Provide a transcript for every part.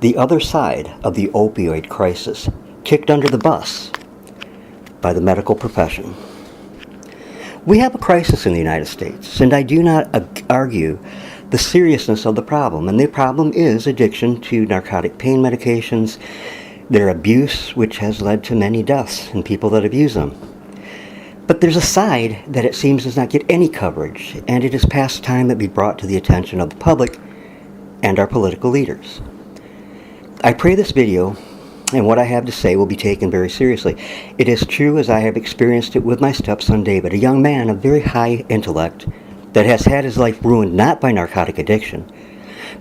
the other side of the opioid crisis, kicked under the bus by the medical profession. We have a crisis in the United States, and I do not argue the seriousness of the problem. And the problem is addiction to narcotic pain medications, their abuse, which has led to many deaths in people that abuse them. But there's a side that it seems does not get any coverage, and it is past time it be brought to the attention of the public and our political leaders. I pray this video and what I have to say will be taken very seriously. It is true, as I have experienced it with my stepson David, a young man of very high intellect that has had his life ruined not by narcotic addiction,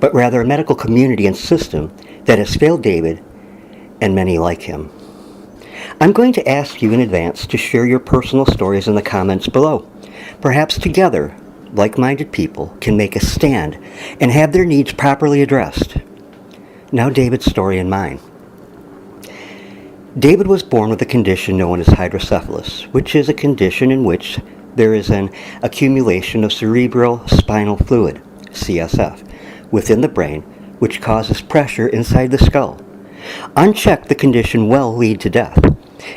but rather a medical community and system that has failed David and many like him. I'm going to ask you in advance to share your personal stories in the comments below. Perhaps together, like-minded people can make a stand and have their needs properly addressed. Now David's story and mine. David was born with a condition known as hydrocephalus, which is a condition in which there is an accumulation of cerebral spinal fluid, CSF, within the brain, which causes pressure inside the skull. Unchecked, the condition will lead to death.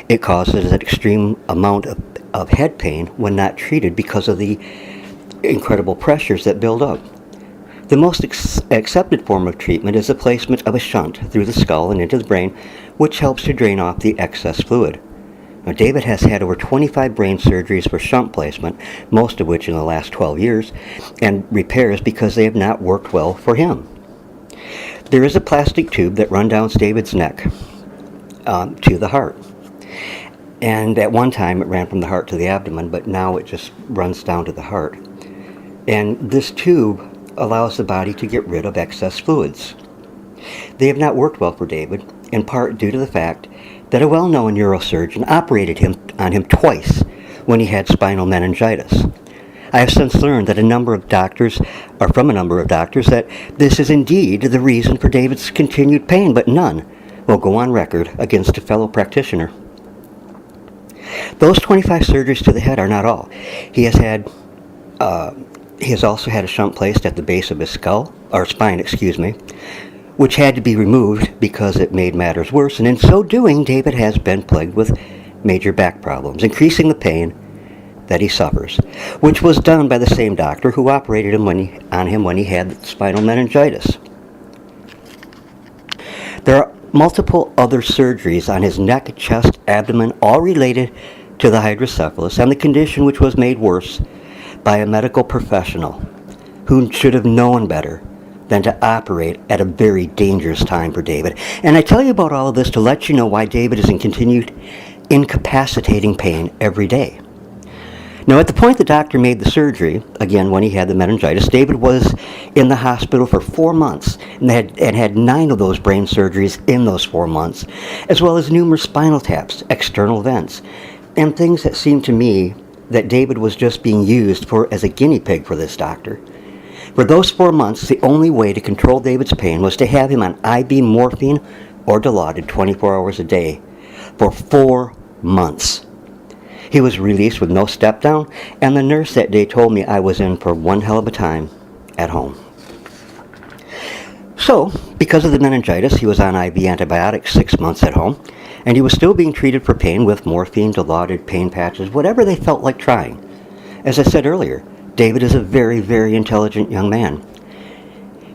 It causes an extreme amount of head pain when not treated because of the incredible pressures that build up. The most accepted form of treatment is the placement of a shunt through the skull and into the brain, which helps to drain off the excess fluid. Now, David has had over 25 brain surgeries for shunt placement, most of which in the last 12 years, and repairs because they have not worked well for him. There is a plastic tube that runs down David's neck to the heart. And at one time it ran from the heart to the abdomen, but now it just runs down to the heart. And this tube allows the body to get rid of excess fluids. They have not worked well for David, in part due to the fact that a well-known neurosurgeon operated on him twice when he had spinal meningitis. I have since learned that from a number of doctors, that this is indeed the reason for David's continued pain, but none will go on record against a fellow practitioner. Those 25 surgeries to the head are not all. He has also had a shunt placed at the base of his spine, which had to be removed because it made matters worse, and in so doing, David has been plagued with major back problems, increasing the pain that he suffers, which was done by the same doctor who operated on him when he had spinal meningitis. There are multiple other surgeries on his neck, chest, abdomen, all related to the hydrocephalus and the condition, which was made worse by a medical professional who should have known better than to operate at a very dangerous time for David. And I tell you about all of this to let you know why David is in continued incapacitating pain every day. Now, at the point the doctor made the surgery, again when he had the meningitis, David was in the hospital for 4 months and had 9 of those brain surgeries in those 4 months, as well as numerous spinal taps, external vents, and things that seemed to me that David was just being used as a guinea pig for this doctor. For those 4 months, the only way to control David's pain was to have him on IV morphine or Dilaudid 24 hours a day for 4 months. He was released with no step down, and the nurse that day told me I was in for one hell of a time at home. So, because of the meningitis, he was on IV antibiotics 6 months at home, and he was still being treated for pain with morphine, Dilaudid, pain patches, whatever they felt like trying. As I said earlier, David is a very, very intelligent young man.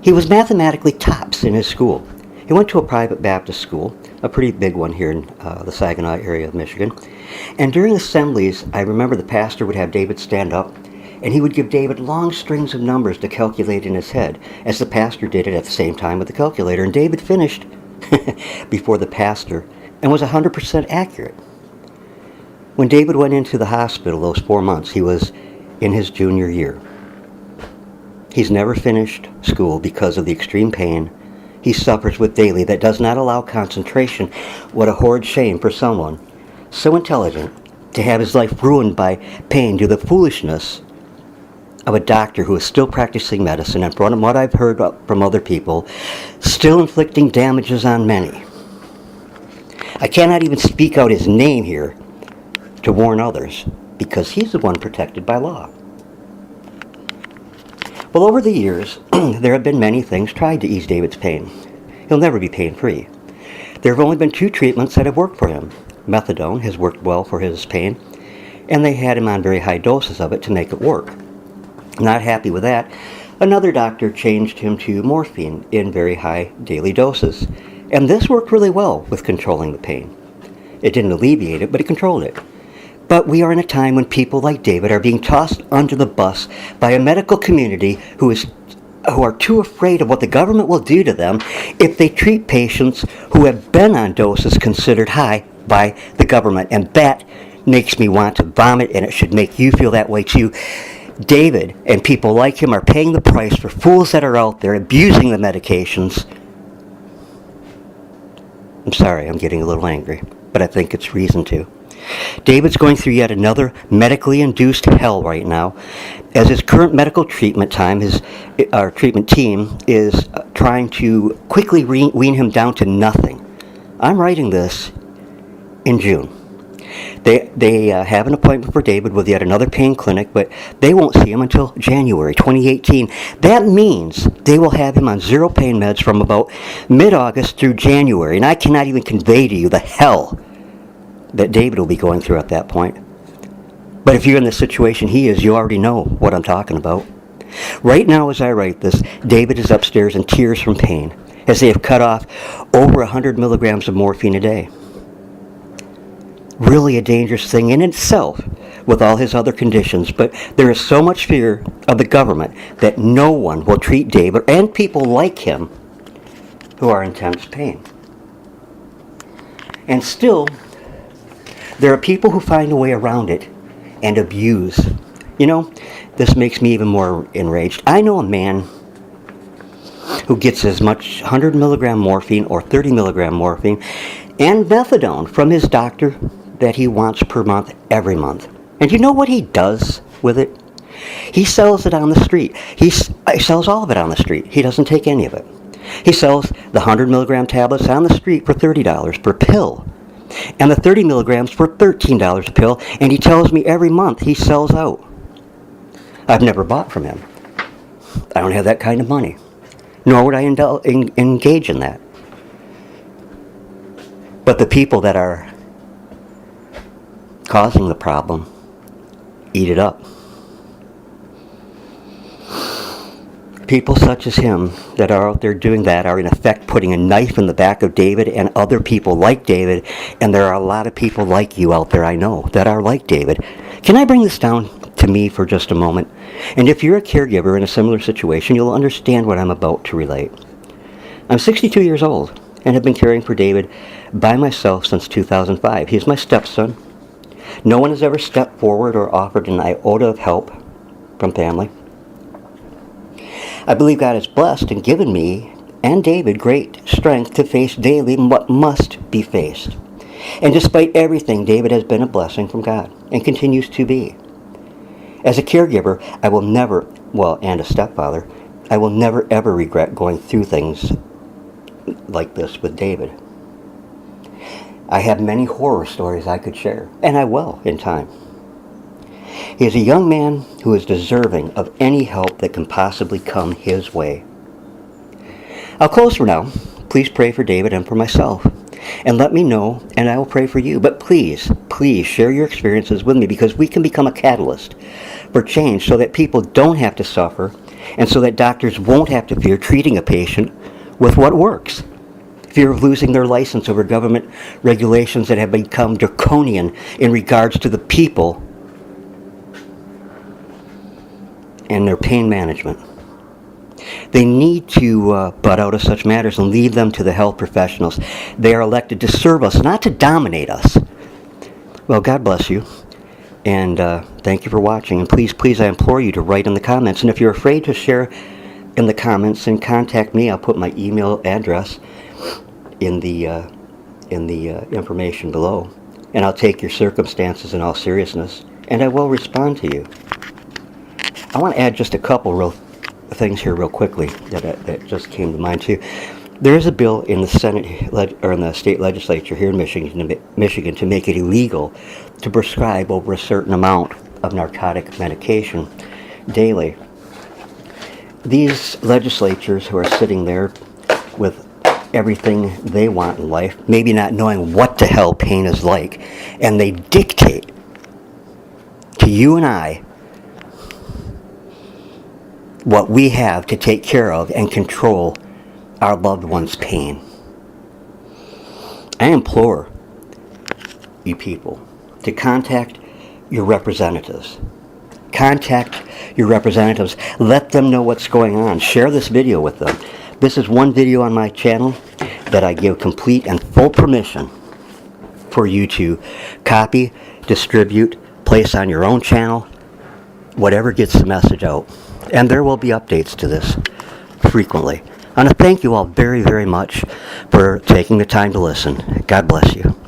He was mathematically tops in his school. He went to a private Baptist school, a pretty big one here in the Saginaw area of Michigan. And during assemblies, I remember the pastor would have David stand up, and he would give David long strings of numbers to calculate in his head, as the pastor did it at the same time with the calculator. And David finished before the pastor and was 100% accurate. When David went into the hospital those 4 months, he was in his junior year. He's never finished school because of the extreme pain he suffers with daily that does not allow concentration. What a horrid shame for someone so intelligent to have his life ruined by pain due to the foolishness of a doctor who is still practicing medicine, and from what I've heard from other people, still inflicting damages on many. I cannot even speak out his name here to warn others, because he's the one protected by law. Well, over the years, there have been many things tried to ease David's pain. he'll never be pain-free. There have only been 2 treatments that have worked for him. Methadone has worked well for his pain, and they had him on very high doses of it to make it work. Not happy with that, another doctor changed him to morphine in very high daily doses, and this worked really well with controlling the pain. It didn't alleviate it, but it controlled it. But we are in a time when people like David are being tossed under the bus by a medical community who are too afraid of what the government will do to them if they treat patients who have been on doses considered high by the government. And that makes me want to vomit, and it should make you feel that way too. David and people like him are paying the price for fools that are out there abusing the medications. I'm sorry, I'm getting a little angry, but I think it's reason to. David's going through yet another medically induced hell right now, as his current medical treatment our treatment team is trying to quickly wean him down to nothing. I'm writing this in June. They have an appointment for David with yet another pain clinic, but they won't see him until January 2018. That means they will have him on 0 pain meds from about mid-August through January, and I cannot even convey to you the hell that David will be going through at that point. But if you're in the situation he is, you already know what I'm talking about. Right now, as I write this, David is upstairs in tears from pain, as they have cut off over 100 milligrams of morphine a day. Really a dangerous thing in itself with all his other conditions, but there is so much fear of the government that no one will treat David and people like him who are in intense pain. And still, there are people who find a way around it and abuse. You know, this makes me even more enraged. I know a man who gets as much 100 milligram morphine or 30 milligram morphine and methadone from his doctor that he wants per month every month. And you know what he does with it? He sells it on the street. He sells all of it on the street. He doesn't take any of it. He sells the 100 milligram tablets on the street for $30 per pill, and the 30 milligrams for $13 a pill, and he tells me every month he sells out. I've never bought from him. I don't have that kind of money, nor would I engage in that. But the people that are causing the problem eat it up. People such as him that are out there doing that are in effect putting a knife in the back of David and other people like David, and there are a lot of people like you out there, I know, that are like David. Can I bring this down to me for just a moment? And if you're a caregiver in a similar situation, you'll understand what I'm about to relate. I'm 62 years old and have been caring for David by myself since 2005. He's my stepson. No one has ever stepped forward or offered an iota of help from family. I believe God has blessed and given me and David great strength to face daily what must be faced. And despite everything, David has been a blessing from God and continues to be. As a caregiver, I will never, and a stepfather, I will never ever regret going through things like this with David. I have many horror stories I could share, and I will in time. He is a young man who is deserving of any help that can possibly come his way. I'll close for now. Please pray for David and for myself, and let me know, and I will pray for you. But please, please share your experiences with me, because we can become a catalyst for change so that people don't have to suffer, and so that doctors won't have to fear treating a patient with what works. Fear of losing their license over government regulations that have become draconian in regards to the people and their pain management. They need to butt out of such matters and leave them to the health professionals. They are elected to serve us, not to dominate us. Well, God bless you, and thank you for watching. And please, please, I implore you to write in the comments. And if you're afraid to share in the comments, then contact me. I'll put my email address in the information below, and I'll take your circumstances in all seriousness, and I will respond to you. I want to add just a couple real things here real quickly that just came to mind too. There is a bill in the Senate or in the state legislature here in Michigan to make it illegal to prescribe over a certain amount of narcotic medication daily. These legislatures who are sitting there with everything they want in life, maybe not knowing what the hell pain is like, and they dictate to you and I what we have to take care of and control our loved one's pain. I implore you people to contact your representatives. Contact your representatives. Let them know what's going on. Share this video with them. This is one video on my channel that I give complete and full permission for you to copy, distribute, place on your own channel, whatever gets the message out. And there will be updates to this frequently. I want to thank you all very, very much for taking the time to listen. God bless you.